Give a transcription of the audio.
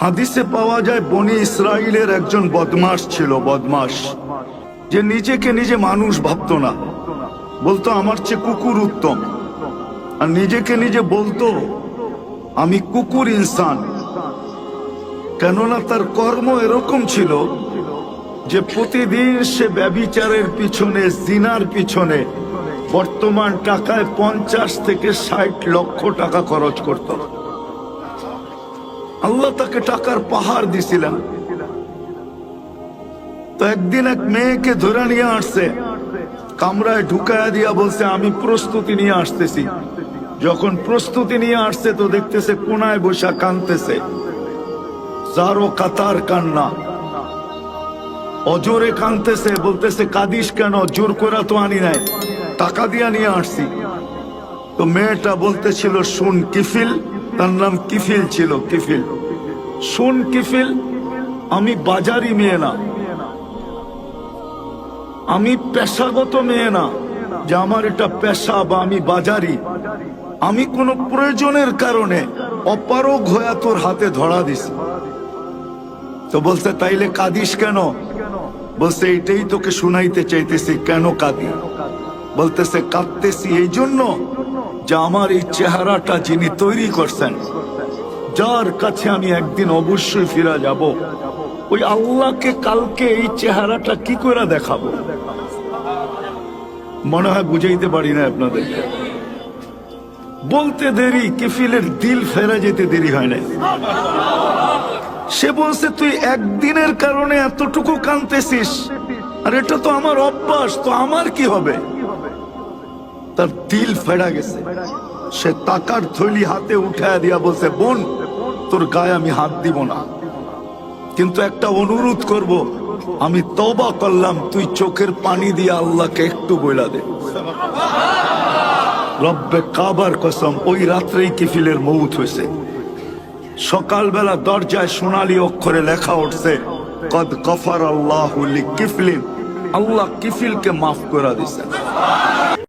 হাদিসে পাওয়া যায় বনি ইসরাইলের একজন বদমাশ ছিল, বদমাশ, যে নিজেকে নিজে মানুষ ভাবতো না, বলতো আমার চেয়ে কুকুর উত্তম, আর নিজেকে নিজে বলতো আমি কুকুর ইনসান। কেননা তার কর্ম এরকম ছিল যে প্রতিদিন সে ব্যভিচারের পিছনে, জিনার পিছনে বর্তমান টাকায় 50 থেকে 60 লক্ষ টাকা খরচ করত। আল্লাহ তাকে টাকার পাহাড় দিছিলেন। তো একদিন এক মেয়েকে ধরে নিয়ে আসছে, কামরায় ঢুকায়া দিয়া বলছে আমি প্রস্তুতি নিয়ে আসতেছি। যখন প্রস্তুতি নিয়ে আসছে তো দেখতেছে কোনায় বসা কাঁদতেছে, যারো কাতার কান্না, অজোরে কাঁদতেছে, বলতেছে কাঁদিস কেন? জোর করে তো আনি নাই, টাকা দিয়া নিয়ে আসছি। তো মেয়েটা বলতেছিল শুন কিফিল, তার নাম কিফিল ছিল, কিফিল, শুন কিফিল, আমি বাজারি মেয়ে না, আমি পেশাগত মেয়ে না যে আমার এটা পেশা বা আমি বাজারি। আমি কোনো প্রয়োজনের কারণে অপারগ হয়ে তোর হাতে ধরা দিছি। তো বলছে তাইলে কাঁদিস কেন? বলছে এইটাই তোকে শুনাইতে চাইতেছি, কেন কাঁদি? বলতেছে কাঁদতেছি এই জন্য যে আমার এই চেহারাটা যিনি তৈরি করছেন, যার কাছে আমি একদিন অবশ্যই ফিরে যাব, ওই আল্লাহকে কালকে এই চেহারাটা কি করে দেখাবো? মনে হয় বুঝাইতে পারি না আপনাদের। বলতে দেরি, কিফিলের দিল ফেরা যেতে দেরি হয় না। সে বলছে তুই একদিনের কারণে এতটুকু কাঁদতেছিস, আর এটা তো আমার অভ্যাস, তো আমার কি হবে? তার দিল ফেরা গেছে। সে টাকার থলি হাতে উঠায় দিয়া বলছে বোন, তোর গায়ে আমি হাত দিব না, কিন্তু একটা অনুরোধ করব, আমি তওবা করলাম, তুই চোখের পানি দিয়ে আল্লাহকে একটু বইলা দে। রব্বে কাবার কসম, ওই রাত্রেই কিফিলের মৌত হয়েছে। সকালবেলা দরজায় সোনালী অক্ষরে লেখা উঠছে কদ গফার আল্লাহু লিকিফলিন, আল্লাহ কিফিলকে মাফ করে দিয়েছেন।